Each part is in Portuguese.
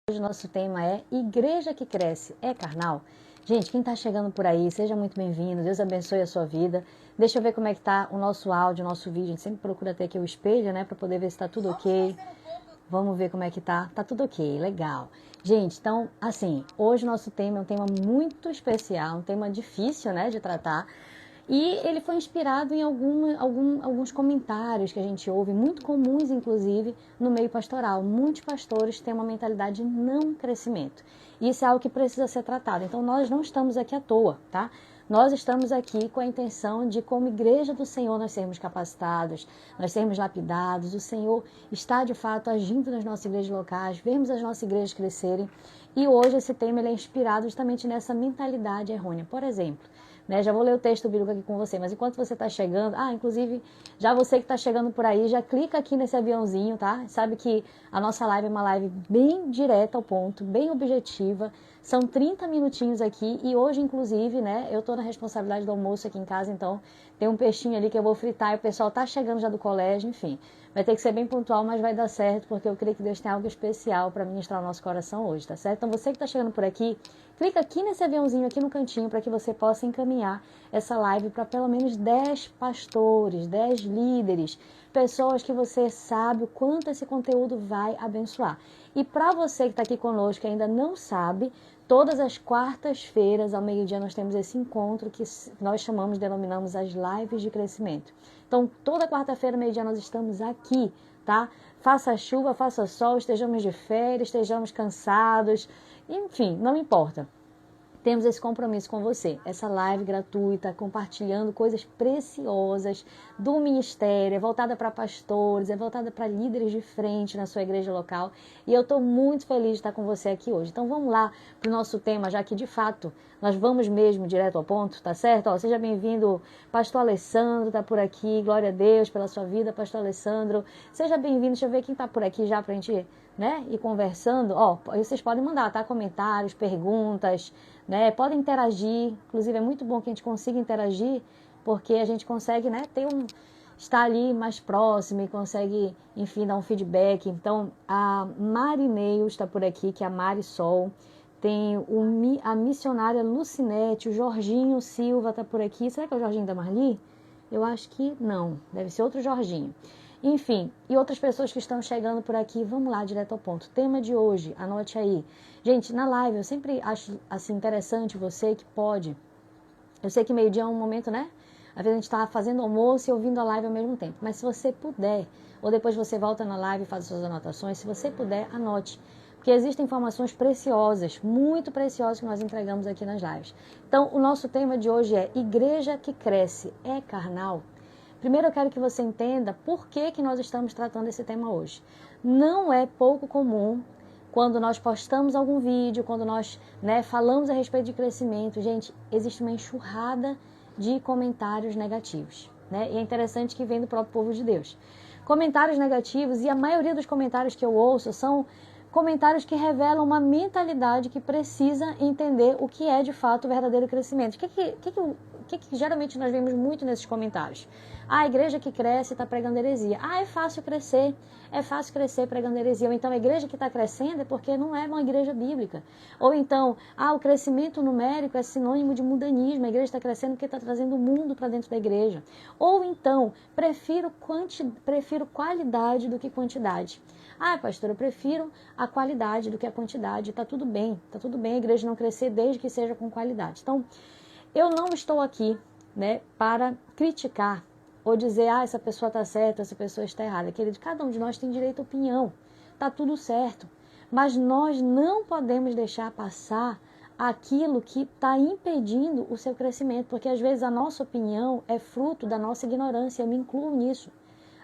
Hoje o nosso tema é Igreja que cresce é carnal? Gente, quem está chegando por aí, seja muito bem-vindo, Deus abençoe a sua vida. Deixa eu ver como é que tá o nosso áudio, o nosso vídeo. A gente sempre procura ter aqui o espelho, né, para poder ver se está tudo ok. Vamos ver como é que tá. Tá tudo ok, legal. Gente, então, assim, hoje o nosso tema é um tema muito especial, um tema difícil, né, de tratar. E ele foi inspirado em alguns comentários que a gente ouve, muito comuns, inclusive, no meio pastoral. Muitos pastores têm uma mentalidade de não crescimento. E isso é algo que precisa ser tratado. Então, nós não estamos aqui à toa, tá? Nós estamos aqui com a intenção de, como igreja do Senhor, nós sermos capacitados, nós sermos lapidados. O Senhor está, de fato, agindo nas nossas igrejas locais, vermos as nossas igrejas crescerem. E hoje esse tema ele é inspirado justamente nessa mentalidade errônea. Por exemplo, né, já vou ler o texto bíblico aqui com você, mas enquanto você está chegando, inclusive, já você que está chegando por aí, já clica aqui nesse aviãozinho, tá? Sabe que a nossa live é uma live bem direta ao ponto, bem objetiva, são 30 minutinhos aqui e hoje, inclusive, né, eu estou na responsabilidade do almoço aqui em casa, então tem um peixinho ali que eu vou fritar e o pessoal tá chegando já do colégio, enfim. Vai ter que ser bem pontual, mas vai dar certo, porque eu creio que Deus tem algo especial para ministrar o nosso coração hoje, tá certo? Então você que está chegando por aqui, clica aqui nesse aviãozinho aqui no cantinho para que você possa encaminhar essa live para pelo menos 10 pastores, 10 líderes, pessoas que você sabe o quanto esse conteúdo vai abençoar. E para você que está aqui conosco e ainda não sabe, todas as quartas-feiras, ao meio-dia, nós temos esse encontro que nós denominamos as lives de crescimento. Então, toda quarta-feira, meio-dia, nós estamos aqui, tá? Faça chuva, faça sol, estejamos de férias, estejamos cansados, enfim, não importa. Temos esse compromisso com você, essa live gratuita, compartilhando coisas preciosas do ministério, é voltada para pastores, é voltada para líderes de frente na sua igreja local. E eu estou muito feliz de estar com você aqui hoje. Então vamos lá para o nosso tema, já que de fato nós vamos mesmo direto ao ponto, tá certo? Seja bem-vindo, pastor Alessandro está por aqui, glória a Deus pela sua vida, pastor Alessandro. Seja bem-vindo, deixa eu ver quem está por aqui já para a gente, né, ir conversando. Vocês podem mandar, tá? Comentários, perguntas, né? Podem interagir, inclusive é muito bom que a gente consiga interagir, porque a gente consegue, né, estar ali mais próximo e consegue, enfim, dar um feedback. Então, a Mari Neil está por aqui, que é a Mari Sol, tem a missionária Lucinete, o Jorginho Silva está por aqui. Será que é o Jorginho da Marli? Eu acho que não, deve ser outro Jorginho. Enfim, e outras pessoas que estão chegando por aqui, vamos lá, direto ao ponto. Tema de hoje, anote aí. Gente, na live, eu sempre acho assim interessante você que pode. Eu sei que meio-dia é um momento, né? Às vezes a gente está fazendo almoço e ouvindo a live ao mesmo tempo. Mas se você puder, ou depois você volta na live e faz suas anotações, se você puder, anote. Porque existem informações preciosas, muito preciosas que nós entregamos aqui nas lives. Então, o nosso tema de hoje é Igreja que cresce é carnal? Primeiro eu quero que você entenda por que nós estamos tratando esse tema hoje. Não é pouco comum quando nós postamos algum vídeo, quando nós, né, falamos a respeito de crescimento, gente, existe uma enxurrada de comentários negativos, né? E é interessante que vem do próprio povo de Deus. Comentários negativos, e a maioria dos comentários que eu ouço são comentários que revelam uma mentalidade que precisa entender o que é de fato o verdadeiro crescimento. O que geralmente nós vemos muito nesses comentários? A igreja que cresce está pregando heresia. É fácil crescer pregando heresia. Ou então a igreja que está crescendo é porque não é uma igreja bíblica. Ou então, o crescimento numérico é sinônimo de mundanismo. A igreja está crescendo porque está trazendo o mundo para dentro da igreja. Ou então, prefiro qualidade do que quantidade. Pastor, eu prefiro a qualidade do que a quantidade. Tá tudo bem a igreja não crescer desde que seja com qualidade. Então, eu não estou aqui, né, para criticar ou dizer, essa pessoa está certa, essa pessoa está errada. Querido, cada um de nós tem direito à opinião, tá tudo certo. Mas nós não podemos deixar passar aquilo que está impedindo o seu crescimento, porque às vezes a nossa opinião é fruto da nossa ignorância, eu me incluo nisso.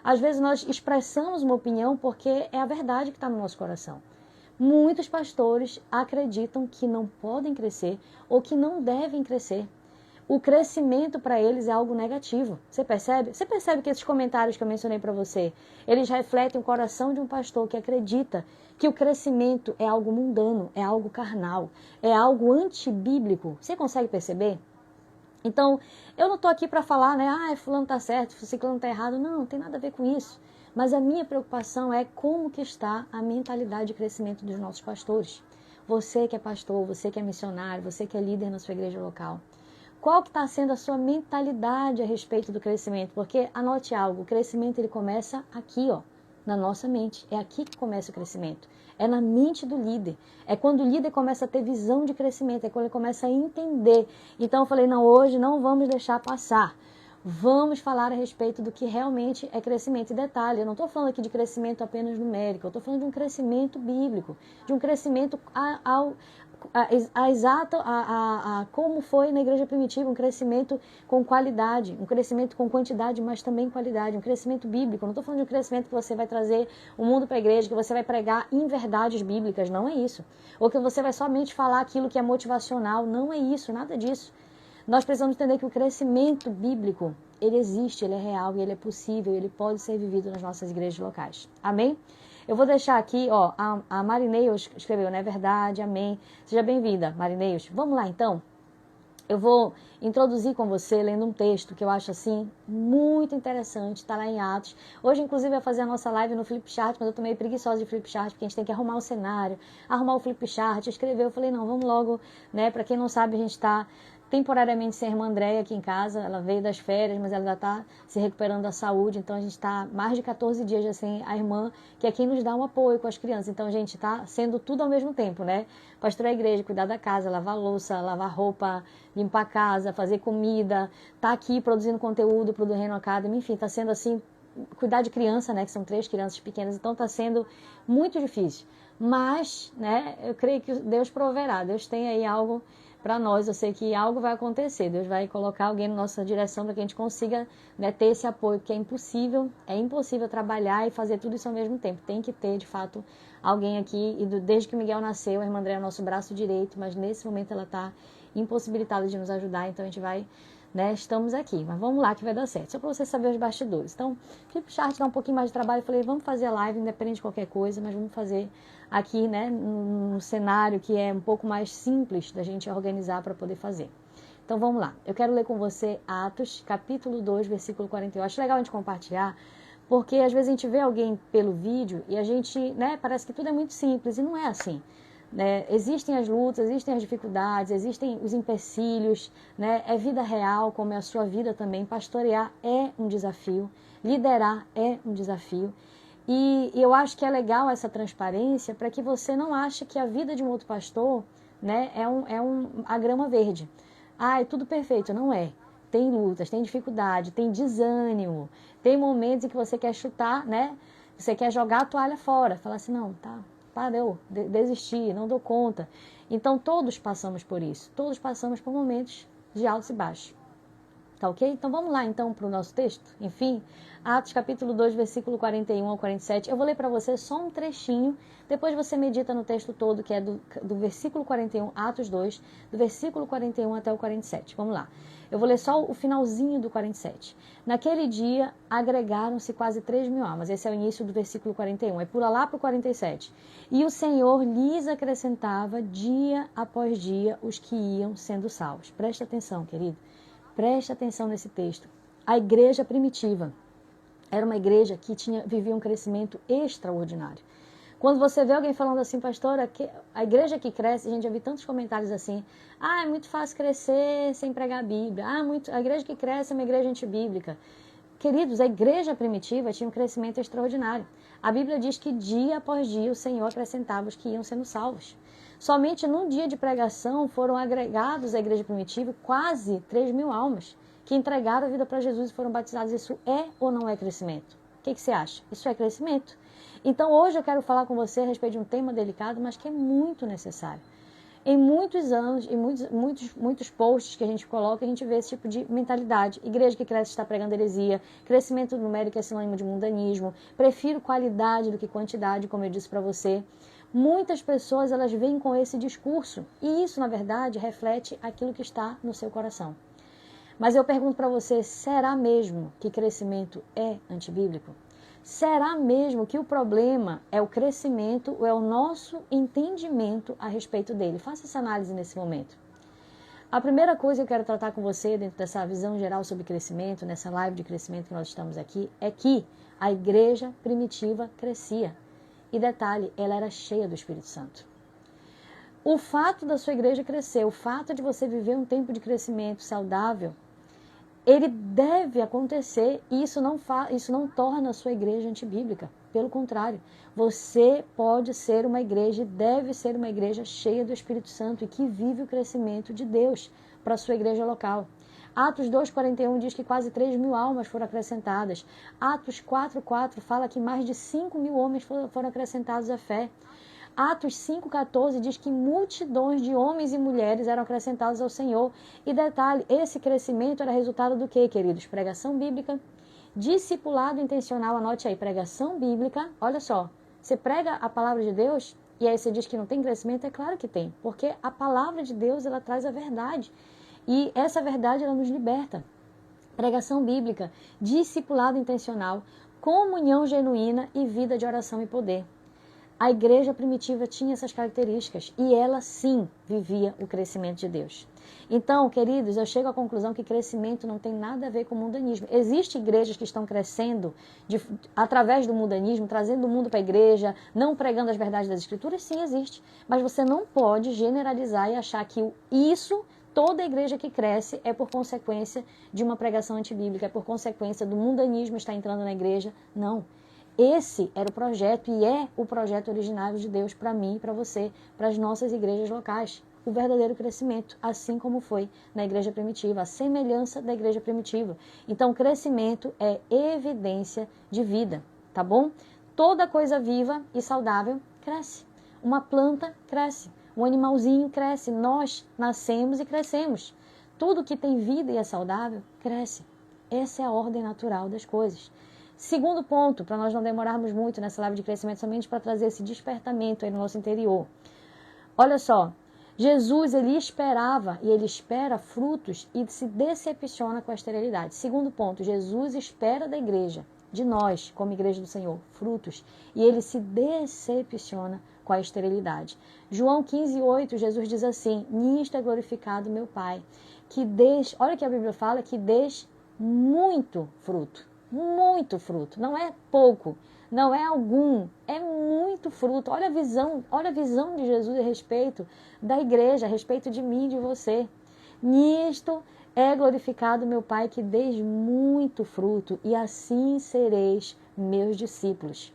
Às vezes nós expressamos uma opinião porque é a verdade que está no nosso coração. Muitos pastores acreditam que não podem crescer ou que não devem crescer. O crescimento para eles é algo negativo. Você percebe? Você percebe que esses comentários que eu mencionei para você, eles refletem o coração de um pastor que acredita que o crescimento é algo mundano, é algo carnal, é algo antibíblico. Você consegue perceber? Então, eu não estou aqui para falar, né, fulano está certo, ciclano está errado. Não tem nada a ver com isso. Mas a minha preocupação é como que está a mentalidade de crescimento dos nossos pastores. Você que é pastor, você que é missionário, você que é líder na sua igreja local. Qual que está sendo a sua mentalidade a respeito do crescimento? Porque, anote algo, o crescimento ele começa aqui, ó, na nossa mente. É aqui que começa o crescimento. É na mente do líder. É quando o líder começa a ter visão de crescimento, é quando ele começa a entender. Então eu falei, não, hoje não vamos deixar passar. Vamos falar a respeito do que realmente é crescimento. E detalhe, eu não estou falando aqui de crescimento apenas numérico, eu estou falando de um crescimento bíblico, de um crescimento como foi na igreja primitiva, um crescimento com qualidade, um crescimento com quantidade, mas também qualidade, um crescimento bíblico. Eu não estou falando de um crescimento que você vai trazer o mundo para a igreja, que você vai pregar em verdades bíblicas, não é isso. Ou que você vai somente falar aquilo que é motivacional, não é isso, nada disso. Nós precisamos entender que o crescimento bíblico, ele existe, ele é real e ele é possível, ele pode ser vivido nas nossas igrejas locais. Amém? Eu vou deixar aqui, ó, a Marineus escreveu, não é verdade? Amém. Seja bem-vinda, Marineus. Vamos lá, então. Eu vou introduzir com você lendo um texto que eu acho, assim, muito interessante, está lá em Atos. Hoje, inclusive, eu ia fazer a nossa live no Flipchart, mas eu tô meio preguiçosa de Flipchart, porque a gente tem que arrumar o cenário, arrumar o Flipchart, escrever. Eu falei, não, vamos logo, né? Para quem não sabe, a gente está temporariamente sem a irmã Andréia aqui em casa. Ela veio das férias, mas ela ainda está se recuperando da saúde. Então, a gente está mais de 14 dias já sem a irmã, que é quem nos dá um apoio com as crianças. Então, a gente está sendo tudo ao mesmo tempo, né? Pastorar a igreja, cuidar da casa, lavar louça, lavar roupa, limpar a casa, fazer comida, tá aqui produzindo conteúdo para o Do Reino Academy, enfim, tá sendo assim, cuidar de criança, né, que são 3 crianças pequenas, então tá sendo muito difícil. Mas, né, eu creio que Deus proverá, Deus tem aí algo para nós, eu sei que algo vai acontecer, Deus vai colocar alguém na nossa direção para que a gente consiga, né, ter esse apoio, porque é impossível trabalhar e fazer tudo isso ao mesmo tempo, tem que ter, de fato, alguém aqui, e desde que o Miguel nasceu, a irmã André é o nosso braço direito, mas nesse momento ela está impossibilitada de nos ajudar, então a gente vai, né, estamos aqui, mas vamos lá que vai dar certo, só para você saber os bastidores. Então, Flipchart dá um pouquinho mais de trabalho, eu falei, vamos fazer a live, independente de qualquer coisa, mas vamos fazer aqui, né, num cenário que é um pouco mais simples da gente organizar para poder fazer. Então vamos lá, eu quero ler com você Atos, capítulo 2, versículo 41, eu acho legal a gente compartilhar, porque às vezes a gente vê alguém pelo vídeo e a gente, né, parece que tudo é muito simples, e não é assim. Né? Existem as lutas, existem as dificuldades, existem os empecilhos, né? É vida real, como é a sua vida também. Pastorear é um desafio, liderar é um desafio. E eu acho que é legal essa transparência para que você não ache que a vida de um outro pastor, né, a grama verde. Ah, é tudo perfeito. Não é. Tem lutas, tem dificuldade, tem desânimo, tem momentos em que você quer chutar, né? Você quer jogar a toalha fora, falar assim, não, tá, parou, desisti, não dou conta. Então, todos passamos por isso. Todos passamos por momentos de altos e baixos. Tá ok? Então, vamos lá, então, para o nosso texto. Enfim, Atos capítulo 2, versículo 41 ao 47. Eu vou ler para você só um trechinho. Depois você medita no texto todo, que é do versículo 41, Atos 2, do versículo 41 até o 47. Vamos lá. Eu vou ler só o finalzinho do 47. Naquele dia, agregaram-se quase 3.000 almas. Esse é o início do versículo 41. Aí pula lá para o 47. E o Senhor lhes acrescentava dia após dia os que iam sendo salvos. Presta atenção, querido. Preste atenção nesse texto. A igreja primitiva era uma igreja que vivia um crescimento extraordinário. Quando você vê alguém falando assim, pastora, a igreja que cresce, a gente já viu tantos comentários assim, é muito fácil crescer sem pregar a Bíblia, a igreja que cresce é uma igreja antibíblica. Queridos, a igreja primitiva tinha um crescimento extraordinário. A Bíblia diz que dia após dia o Senhor acrescentava os que iam sendo salvos. Somente num dia de pregação foram agregados à igreja primitiva quase 3.000 almas que entregaram a vida para Jesus e foram batizadas. Isso é ou não é crescimento? O que você acha? Isso é crescimento? Então hoje eu quero falar com você a respeito de um tema delicado, mas que é muito necessário. Em muitos anos, em muitos posts que a gente coloca, a gente vê esse tipo de mentalidade. Igreja que cresce está pregando heresia, crescimento numérico é sinônimo de mundanismo, prefiro qualidade do que quantidade, como eu disse para você. Muitas pessoas, elas vêm com esse discurso, e isso, na verdade, reflete aquilo que está no seu coração. Mas eu pergunto para você, será mesmo que crescimento é antibíblico? Será mesmo que o problema é o crescimento ou é o nosso entendimento a respeito dele? Faça essa análise nesse momento. A primeira coisa que eu quero tratar com você, dentro dessa visão geral sobre crescimento, nessa live de crescimento que nós estamos aqui, é que A igreja primitiva crescia. E detalhe, ela era cheia do Espírito Santo. O fato da sua igreja crescer, o fato de você viver um tempo de crescimento saudável, ele deve acontecer e isso não torna a sua igreja antibíblica. Pelo contrário, você pode ser uma igreja e deve ser uma igreja cheia do Espírito Santo e que vive o crescimento de Deus para a sua igreja local. Atos 2,41 diz que quase 3.000 almas foram acrescentadas. Atos 4,4 fala que mais de 5.000 homens foram acrescentados à fé. Atos 5,14 diz que multidões de homens e mulheres eram acrescentados ao Senhor. E detalhe, esse crescimento era resultado do quê, queridos? Pregação bíblica, discipulado intencional, anote aí, pregação bíblica. Olha só, você prega a palavra de Deus e aí você diz que não tem crescimento? É claro que tem, porque a palavra de Deus, ela traz a verdade. E essa verdade, ela nos liberta. Pregação bíblica, discipulado intencional, comunhão genuína e vida de oração e poder. A igreja primitiva tinha essas características e ela sim vivia o crescimento de Deus. Então, queridos, eu chego à conclusão que crescimento não tem nada a ver com o mundanismo. Existem igrejas que estão crescendo através do mundanismo, trazendo o mundo para a igreja, não pregando as verdades das Escrituras, sim, existe. Mas você não pode generalizar e achar que toda igreja que cresce é por consequência de uma pregação antibíblica, é por consequência do mundanismo estar entrando na igreja. Não. Esse era o projeto e é o projeto originário de Deus para mim e para você, para as nossas igrejas locais. O verdadeiro crescimento, assim como foi na igreja primitiva, a semelhança da igreja primitiva. Então, crescimento é evidência de vida, tá bom? Toda coisa viva e saudável cresce. Uma planta cresce, um animalzinho cresce, nós nascemos e crescemos. Tudo que tem vida e é saudável, cresce. Essa é a ordem natural das coisas. Segundo ponto, para nós não demorarmos muito nessa live de crescimento, somente para trazer esse despertamento aí no nosso interior. Olha só, Jesus, ele esperava e ele espera frutos e se decepciona com a esterilidade. Segundo ponto, Jesus espera da igreja, de nós, como igreja do Senhor, frutos, e ele se decepciona com a esterilidade. João 15,8, Jesus diz assim: nisto é glorificado meu Pai, que deixe, olha o que a Bíblia fala, que deixe muito fruto. Muito fruto, não é pouco, não é algum, é muito fruto. Olha a visão de Jesus a respeito da igreja, a respeito de mim e de você. Nisto é glorificado meu Pai, que deis muito fruto, e assim sereis meus discípulos.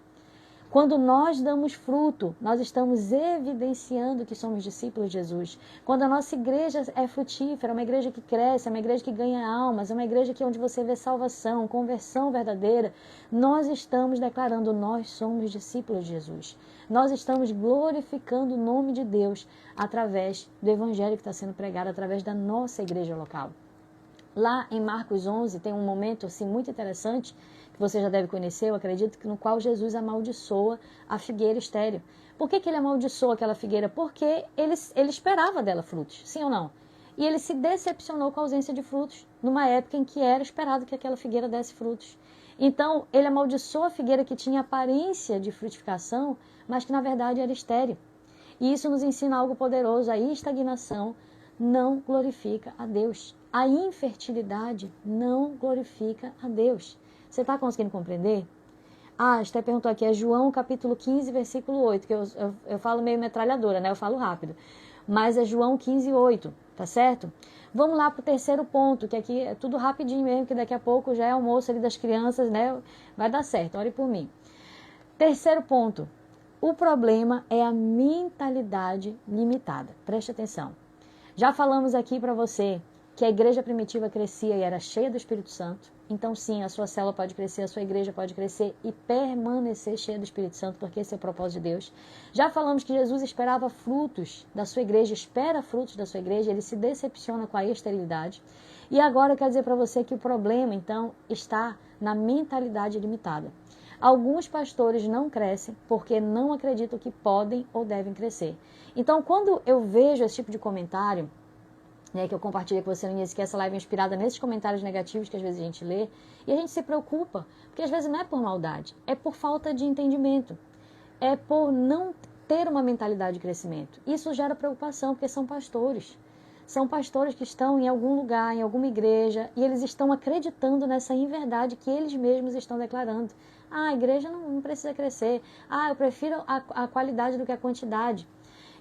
Quando nós damos fruto, nós estamos evidenciando que somos discípulos de Jesus. Quando a nossa igreja é frutífera, é uma igreja que cresce, é uma igreja que ganha almas, é uma igreja onde você vê salvação, conversão verdadeira, nós estamos declarando, nós somos discípulos de Jesus. Nós estamos glorificando o nome de Deus através do evangelho que está sendo pregado, através da nossa igreja local. Lá em Marcos 11 tem um momento assim, muito interessante, que você já deve conhecer, eu acredito, no qual Jesus amaldiçoa a figueira estéril. Por que ele amaldiçoa aquela figueira? Porque ele esperava dela frutos, sim ou não? E ele se decepcionou com a ausência de frutos, numa época em que era esperado que aquela figueira desse frutos. Então, ele amaldiçoa a figueira que tinha aparência de frutificação, mas que na verdade era estéril. E isso nos ensina algo poderoso, a estagnação não glorifica a Deus. A infertilidade não glorifica a Deus. Você está conseguindo compreender? Ah, Esté perguntou aqui, é João capítulo 15, versículo 8, que eu falo meio metralhadora, né? Eu falo rápido. Mas é João 15, 8, tá certo? Vamos lá para o terceiro ponto, que aqui é tudo rapidinho mesmo, que daqui a pouco já é almoço ali das crianças, né? Vai dar certo, ore por mim. Terceiro ponto, o problema é a mentalidade limitada. Preste atenção. Já falamos aqui para você que a igreja primitiva crescia e era cheia do Espírito Santo. Então, sim, a sua célula pode crescer, a sua igreja pode crescer e permanecer cheia do Espírito Santo, porque esse é o propósito de Deus. Já falamos que Jesus esperava frutos da sua igreja, espera frutos da sua igreja, ele se decepciona com a esterilidade. E agora eu quero dizer para você que o problema, então, está na mentalidade limitada. Alguns pastores não crescem porque não acreditam que podem ou devem crescer. Então, quando eu vejo esse tipo de comentário, né, que eu compartilhei com você no início, que essa live é inspirada nesses comentários negativos que às vezes a gente lê, e a gente se preocupa, porque às vezes não é por maldade, é por falta de entendimento, é por não ter uma mentalidade de crescimento. Isso gera preocupação, porque são pastores. São pastores que estão em algum lugar, em alguma igreja, e eles estão acreditando nessa inverdade que eles mesmos estão declarando. Ah, a igreja não precisa crescer. Ah, eu prefiro a qualidade do que a quantidade.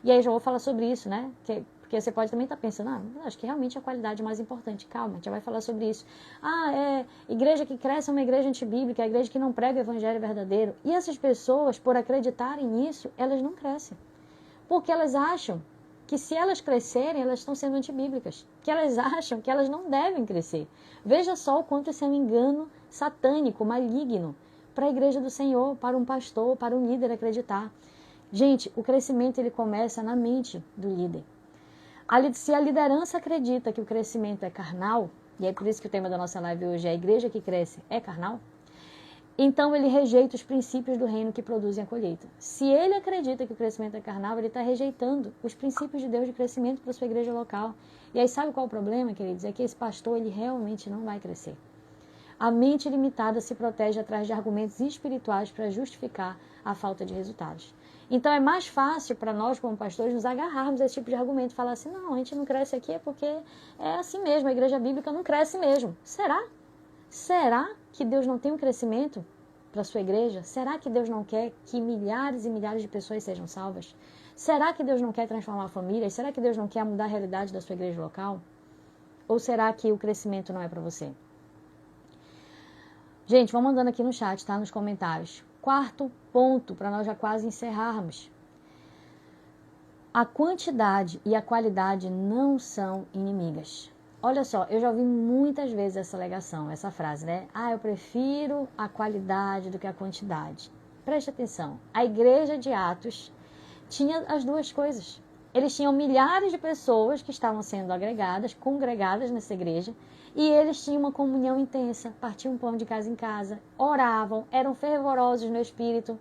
E aí já vou falar sobre isso, né? Porque você pode também estar pensando, acho que realmente a qualidade é mais importante. Calma, a gente já vai falar sobre isso. Igreja que cresce é uma igreja antibíblica, é a igreja que não prega o evangelho verdadeiro. E essas pessoas, por acreditarem nisso, elas não crescem. Porque elas acham que se elas crescerem, elas estão sendo antibíblicas. Que elas acham que elas não devem crescer. Veja só o quanto isso é um engano satânico, maligno, para a igreja do Senhor, para um pastor, para um líder acreditar. Gente, o crescimento ele começa na mente do líder. Se a liderança acredita que o crescimento é carnal, e é por isso que o tema da nossa live hoje é a igreja que cresce é carnal, então ele rejeita os princípios do reino que produzem a colheita. Se ele acredita que o crescimento é carnal, ele está rejeitando os princípios de Deus de crescimento para a sua igreja local. E aí sabe qual é o problema, queridos? É que esse pastor ele realmente não vai crescer. A mente limitada se protege atrás de argumentos espirituais para justificar a falta de resultados. Então é mais fácil para nós, como pastores, nos agarrarmos a esse tipo de argumento. Falar assim, não, a gente não cresce aqui é porque é assim mesmo, a igreja bíblica não cresce mesmo. Será? Será que Deus não tem um crescimento para a sua igreja? Será que Deus não quer que milhares e milhares de pessoas sejam salvas? Será que Deus não quer transformar famílias? Será que Deus não quer mudar a realidade da sua igreja local? Ou será que o crescimento não é para você? Gente, vão mandando aqui no chat, tá? Nos comentários. Quarto ponto, para nós já quase encerrarmos. A quantidade e a qualidade não são inimigas. Olha só, eu já ouvi muitas vezes essa alegação, essa frase, né? Eu prefiro a qualidade do que a quantidade. Preste atenção, a igreja de Atos tinha as duas coisas. Eles tinham milhares de pessoas que estavam sendo agregadas, congregadas nessa igreja, e eles tinham uma comunhão intensa, partiam pão de casa em casa, oravam, eram fervorosos no espírito.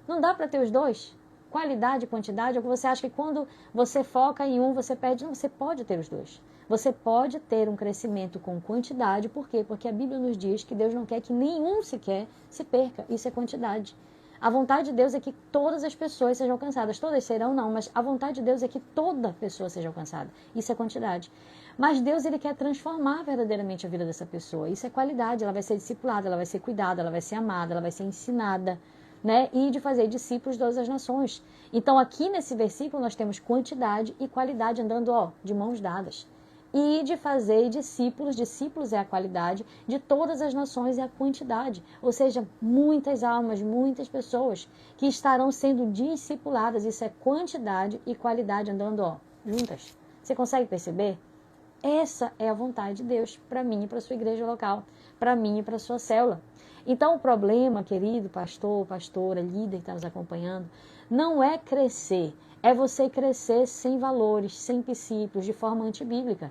Não dá para ter os dois? Qualidade e quantidade, ou você acha que quando você foca em um, você perde? Não, você pode ter os dois. Você pode ter um crescimento com quantidade, por quê? Porque a Bíblia nos diz que Deus não quer que nenhum sequer se perca, isso é quantidade. A vontade de Deus é que todas as pessoas sejam alcançadas. Todas serão, não, mas a vontade de Deus é que toda pessoa seja alcançada. Isso é quantidade. Mas Deus, ele quer transformar verdadeiramente a vida dessa pessoa. Isso é qualidade. Ela vai ser discipulada, ela vai ser cuidada, ela vai ser amada, ela vai ser ensinada, né? E de fazer discípulos de todas as nações. Então, aqui nesse versículo, nós temos quantidade e qualidade andando, de mãos dadas. E de fazer discípulos é a qualidade, de todas as nações é a quantidade. Ou seja, muitas almas, muitas pessoas que estarão sendo discipuladas. Isso é quantidade e qualidade andando, juntas. Você consegue perceber? Essa é a vontade de Deus para mim e para a sua igreja local, para mim e para a sua célula. Então, o problema, querido pastor, pastora, líder que está nos acompanhando, não é crescer, é você crescer sem valores, sem princípios, de forma antibíblica.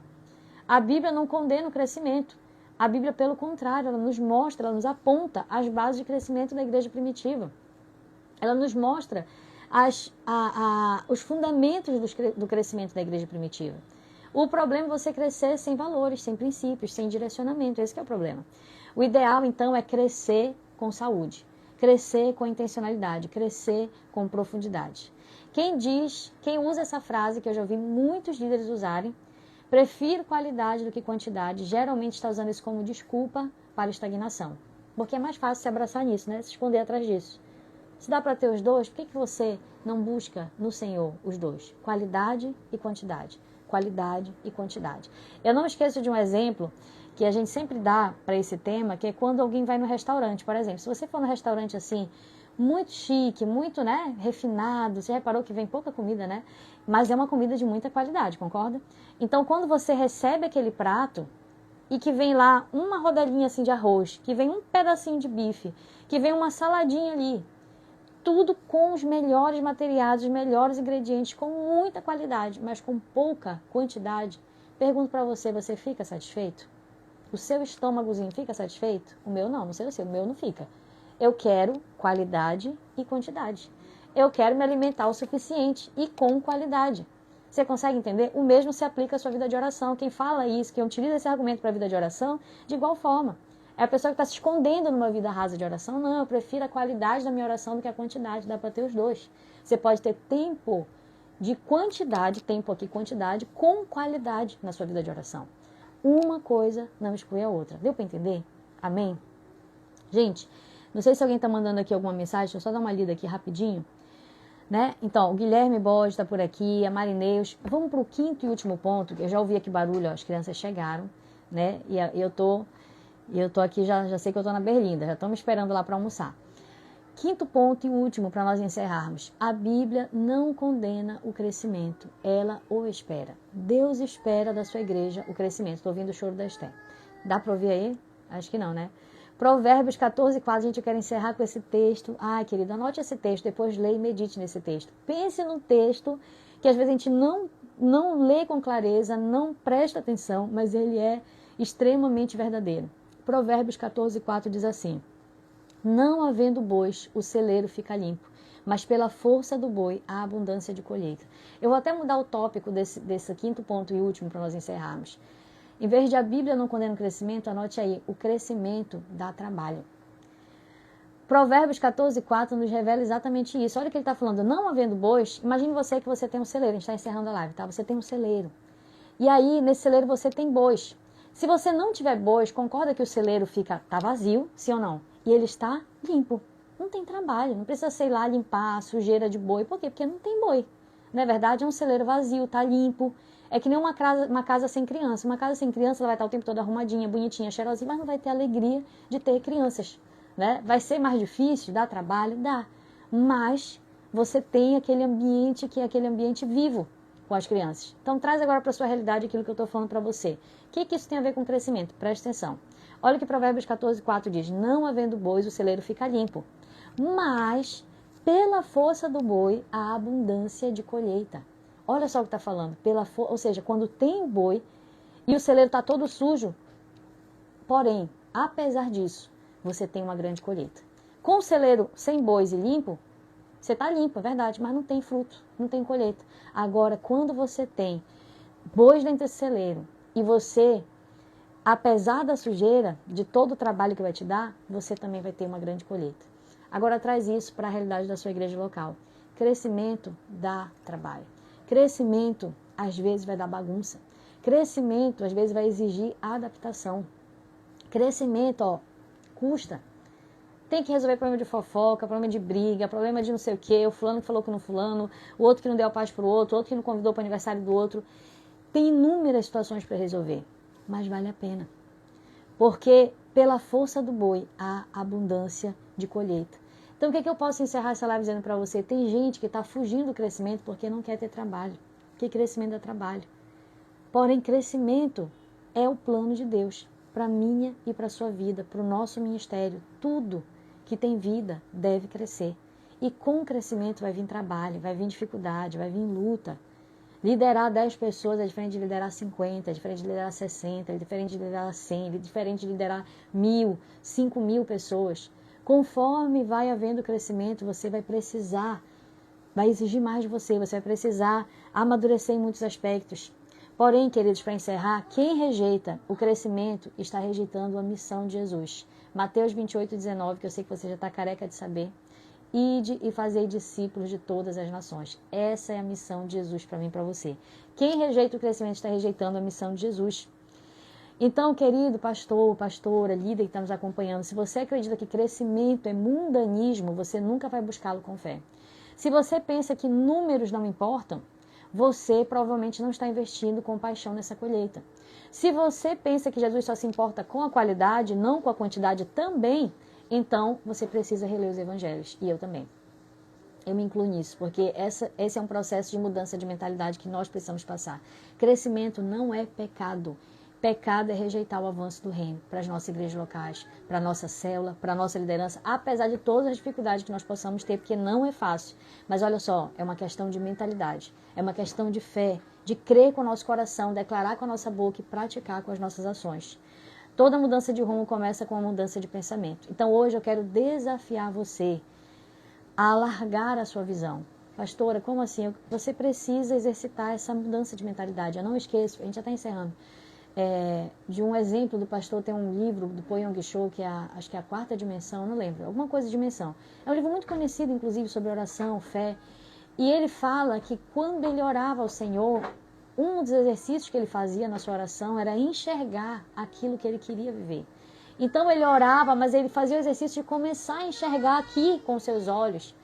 A Bíblia não condena o crescimento. A Bíblia, pelo contrário, ela nos mostra, ela nos aponta as bases de crescimento da igreja primitiva. Ela nos mostra os fundamentos do crescimento da igreja primitiva. O problema é você crescer sem valores, sem princípios, sem direcionamento. Esse que é o problema. O ideal, então, é crescer com saúde, crescer com intencionalidade, crescer com profundidade. Quem usa essa frase, que eu já ouvi muitos líderes usarem, prefiro qualidade do que quantidade, geralmente está usando isso como desculpa para estagnação. Porque é mais fácil se abraçar nisso, né? Se esconder atrás disso. Se dá para ter os dois, por que você não busca no Senhor os dois? Qualidade e quantidade. Qualidade e quantidade. Eu não esqueço de um exemplo que a gente sempre dá para esse tema, que é quando alguém vai no restaurante, por exemplo. Se você for no restaurante assim, muito chique, muito, né, refinado, você reparou que vem pouca comida, né? Mas é uma comida de muita qualidade, concorda? Então, quando você recebe aquele prato e que vem lá uma rodelinha assim de arroz, que vem um pedacinho de bife, que vem uma saladinha ali, tudo com os melhores materiais, os melhores ingredientes, com muita qualidade, mas com pouca quantidade. Pergunto para você, você fica satisfeito? O seu estômagozinho fica satisfeito? O meu não sei o seu, o meu não fica. Eu quero qualidade e quantidade. Eu quero me alimentar o suficiente e com qualidade. Você consegue entender? O mesmo se aplica à sua vida de oração. Quem fala isso, quem utiliza esse argumento para a vida de oração, de igual forma. É a pessoa que está se escondendo numa vida rasa de oração. Não, eu prefiro a qualidade da minha oração do que a quantidade. Dá para ter os dois. Você pode ter tempo de quantidade, tempo aqui, quantidade, com qualidade na sua vida de oração. Uma coisa não exclui a outra. Deu para entender? Amém? Gente, não sei se alguém está mandando aqui alguma mensagem, deixa eu só dar uma lida aqui rapidinho. Né? Então, o Guilherme Borges está por aqui, a Marineus. Vamos para o quinto e último ponto, que eu já ouvi aqui barulho, ó, as crianças chegaram, né? E eu tô aqui, já sei que eu tô na Berlinda, já estão me esperando lá para almoçar. Quinto ponto e último, para nós encerrarmos. A Bíblia não condena o crescimento, ela o espera. Deus espera da sua igreja o crescimento. Estou ouvindo o choro da Esther. Dá para ouvir aí? Acho que não, né? Provérbios 14:4, gente, eu quero encerrar com esse texto. Ai, querido, anote esse texto, depois leia e medite nesse texto. Pense num texto que às vezes a gente não lê com clareza, não presta atenção, mas ele é extremamente verdadeiro. Provérbios 14:4 diz assim: não havendo bois, o celeiro fica limpo, mas pela força do boi, há abundância de colheita. Eu vou até mudar o tópico desse quinto ponto e último para nós encerrarmos. Em vez de a Bíblia não condena o crescimento, anote aí, o crescimento dá trabalho. Provérbios 14:4 nos revela exatamente isso. Olha o que ele está falando, não havendo bois, imagine você que você tem um celeiro, a gente está encerrando a live, tá? Você tem um celeiro. E aí, nesse celeiro você tem bois. Se você não tiver bois, concorda que o celeiro tá vazio, sim ou não? E ele está limpo. Não tem trabalho, não precisa, sei lá, limpar a sujeira de boi. Por quê? Porque não tem boi. Na verdade, é um celeiro vazio, tá limpo. É que nem uma casa sem criança. Uma casa sem criança, ela vai estar o tempo todo arrumadinha, bonitinha, cheirosinha, mas não vai ter alegria de ter crianças, né? Vai ser mais difícil, dá trabalho? Dá. Mas você tem aquele ambiente que é aquele ambiente vivo com as crianças. Então, traz agora para a sua realidade aquilo que eu estou falando para você. O que isso tem a ver com crescimento? Preste atenção. Olha o que Provérbios 14:4 diz. Não havendo bois, o celeiro fica limpo. Mas, pela força do boi, há abundância de colheita. Olha só o que está falando. Ou seja, quando tem o boi e o celeiro está todo sujo, porém, apesar disso, você tem uma grande colheita. Com o celeiro sem bois e limpo, você está limpo, é verdade, mas não tem fruto, não tem colheita. Agora, quando você tem bois dentro desse celeiro e você, apesar da sujeira, de todo o trabalho que vai te dar, você também vai ter uma grande colheita. Agora, traz isso para a realidade da sua igreja local. Crescimento dá trabalho. Crescimento, às vezes, vai dar bagunça. Crescimento, às vezes, vai exigir adaptação. Crescimento, custa. Tem que resolver problema de fofoca, problema de briga, problema de não sei o quê, o fulano que falou com o fulano, o outro que não deu a paz para o outro que não convidou para o aniversário do outro. Tem inúmeras situações para resolver, mas vale a pena. Porque pela força do boi há abundância de colheita. Então, o que eu posso encerrar essa live dizendo para você? Tem gente que está fugindo do crescimento porque não quer ter trabalho. Porque crescimento dá trabalho. Porém, crescimento é o plano de Deus para a minha e para a sua vida, para o nosso ministério. Tudo que tem vida deve crescer. E com o crescimento vai vir trabalho, vai vir dificuldade, vai vir luta. Liderar 10 pessoas é diferente de liderar 50, é diferente de liderar 60, é diferente de liderar 100, é diferente de liderar 1.000, 5.000 pessoas. Conforme vai havendo crescimento, você vai precisar, vai exigir mais de você, você vai precisar amadurecer em muitos aspectos. Porém, queridos, para encerrar, quem rejeita o crescimento está rejeitando a missão de Jesus. Mateus 28:19, que eu sei que você já está careca de saber. Ide e fazei discípulos de todas as nações. Essa é a missão de Jesus para mim e para você. Quem rejeita o crescimento está rejeitando a missão de Jesus. Então, querido pastor, pastora, líder que está nos acompanhando, se você acredita que crescimento é mundanismo, você nunca vai buscá-lo com fé. Se você pensa que números não importam, você provavelmente não está investindo com paixão nessa colheita. Se você pensa que Jesus só se importa com a qualidade, não com a quantidade também, então você precisa reler os evangelhos. E eu também. Eu me incluo nisso, porque esse é um processo de mudança de mentalidade que nós precisamos passar. Crescimento não é pecado. Pecado é rejeitar o avanço do reino para as nossas igrejas locais, para a nossa célula, para a nossa liderança, apesar de todas as dificuldades que nós possamos ter, porque não é fácil. Mas olha só, é uma questão de mentalidade, é uma questão de fé, de crer com o nosso coração, declarar com a nossa boca e praticar com as nossas ações. Toda mudança de rumo começa com uma mudança de pensamento. Então hoje eu quero desafiar você a alargar a sua visão. Pastora, como assim? Você precisa exercitar essa mudança de mentalidade. Eu não esqueço, a gente já está encerrando. De um exemplo do pastor, tem um livro do Po Yong-cho, que é acho que é a quarta dimensão, não lembro, alguma coisa de dimensão. É um livro muito conhecido, inclusive, sobre oração, fé, E ele fala que quando ele orava ao Senhor, um dos exercícios que ele fazia na sua oração era enxergar aquilo que ele queria viver. Então ele orava, mas ele fazia o exercício de começar a enxergar aqui com seus olhos,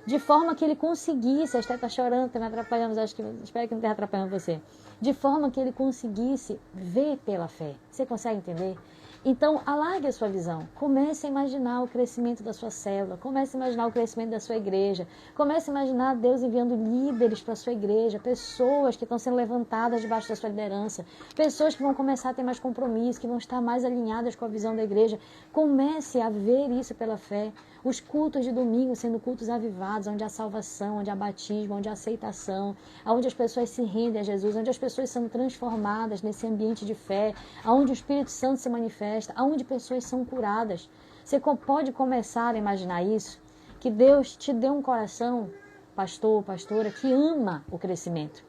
de forma que ele conseguisse, a Esté está chorando, está me atrapalhando, espero que não esteja atrapalhando você, de forma que ele conseguisse ver pela fé. Você consegue entender? Então, alargue a sua visão. Comece a imaginar o crescimento da sua célula. Comece a imaginar o crescimento da sua igreja. Comece a imaginar Deus enviando líderes para a sua igreja. Pessoas que estão sendo levantadas debaixo da sua liderança. Pessoas que vão começar a ter mais compromisso, que vão estar mais alinhadas com a visão da igreja. Comece a ver isso pela fé. Os cultos de domingo sendo cultos avivados, onde há salvação, onde há batismo, onde há aceitação, onde as pessoas se rendem a Jesus, onde as pessoas são transformadas nesse ambiente de fé, onde o Espírito Santo se manifesta, onde pessoas são curadas. Você pode começar a imaginar isso, que Deus te deu um coração, pastor, pastora, que ama o crescimento.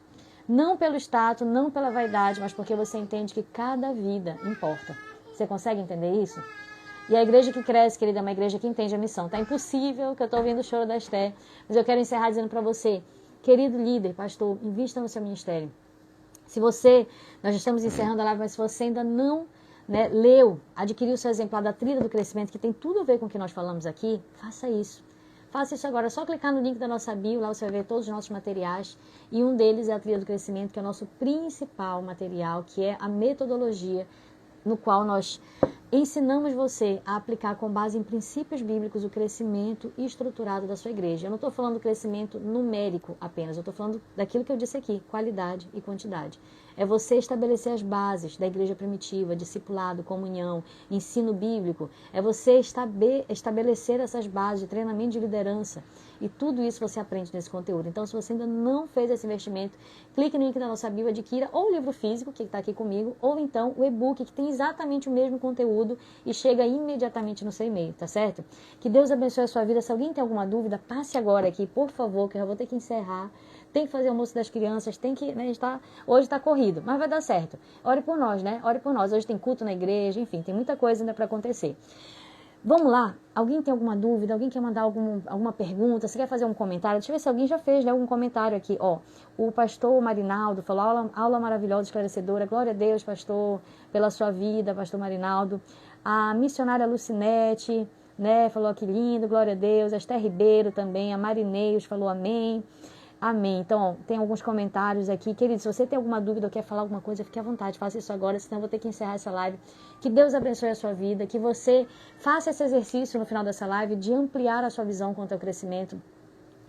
Não pelo status, não pela vaidade, mas porque você entende que cada vida importa. Você consegue entender isso? E a igreja que cresce, querida, é uma igreja que entende a missão. Tá impossível, que eu estou ouvindo o choro da Esté, mas eu quero encerrar dizendo para você, querido líder, pastor, invista no seu ministério. Se você, nós estamos encerrando a live, mas se você ainda não leu, adquiriu o seu exemplar da Trilha do Crescimento, que tem tudo a ver com o que nós falamos aqui, faça isso. Faça isso agora, é só clicar no link da nossa bio, lá você vai ver todos os nossos materiais, e um deles é a Trilha do Crescimento, que é o nosso principal material, que é a metodologia no qual nós ensinamos você a aplicar com base em princípios bíblicos o crescimento estruturado da sua igreja. Eu não estou falando do crescimento numérico apenas, eu estou falando daquilo que eu disse aqui, qualidade e quantidade. É você estabelecer as bases da igreja primitiva, discipulado, comunhão, ensino bíblico. É você estabelecer essas bases de treinamento de liderança. E tudo isso você aprende nesse conteúdo. Então, se você ainda não fez esse investimento, clique no link da nossa bio, adquira ou o livro físico, que está aqui comigo, ou então o e-book, que tem exatamente o mesmo conteúdo e chega imediatamente no seu e-mail, tá certo? Que Deus abençoe a sua vida. Se alguém tem alguma dúvida, passe agora aqui, por favor, que eu já vou ter que encerrar. Tem que fazer o almoço das crianças, tem que, hoje está corrido, mas vai dar certo. Ore por nós, né? Ore por nós. Hoje tem culto na igreja, enfim, tem muita coisa ainda para acontecer. Vamos lá? Alguém tem alguma dúvida? Alguém quer mandar alguma pergunta? Você quer fazer um comentário? Deixa eu ver se alguém já fez, né, algum comentário aqui. Ó, o pastor Marinaldo falou, aula maravilhosa, esclarecedora. Glória a Deus, pastor, pela sua vida, pastor Marinaldo. A missionária Lucinete, né, falou que lindo, glória a Deus. A Esther Ribeiro também, a Marineios falou amém. Amém. Então, ó, tem alguns comentários aqui. Querido, se você tem alguma dúvida ou quer falar alguma coisa, fique à vontade, faça isso agora, senão eu vou ter que encerrar essa live. Que Deus abençoe a sua vida, que você faça esse exercício no final dessa live de ampliar a sua visão quanto ao crescimento.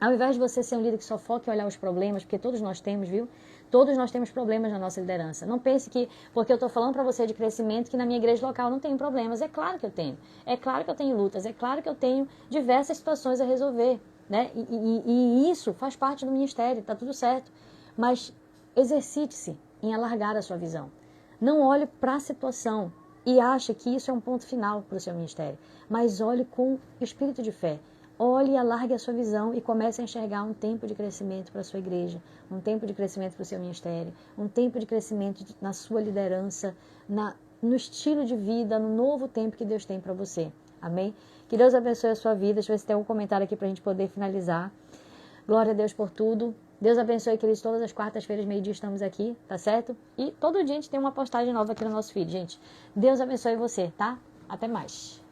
Ao invés de você ser um líder que só foca em olhar os problemas, porque todos nós temos, viu? Todos nós temos problemas na nossa liderança. Não pense que, porque eu estou falando para você de crescimento, que na minha igreja local não tem problemas. É claro que eu tenho. É claro que eu tenho lutas. É claro que eu tenho diversas situações a resolver. Né? E isso faz parte do ministério, está tudo certo. Mas exercite-se em alargar a sua visão. Não olhe para a situação e ache que isso é um ponto final para o seu ministério. Mas olhe com espírito de fé. Olhe e alargue a sua visão e comece a enxergar um tempo de crescimento para a sua igreja, um tempo de crescimento para o seu ministério, um tempo de crescimento na sua liderança, no estilo de vida, no novo tempo que Deus tem para você. Amém? Que Deus abençoe a sua vida. Deixa eu ver se tem algum comentário aqui para a gente poder finalizar. Glória a Deus por tudo. Deus abençoe, queridos. Todas as quartas-feiras, meio-dia, estamos aqui, tá certo? E todo dia a gente tem uma postagem nova aqui no nosso feed, gente. Deus abençoe você, tá? Até mais.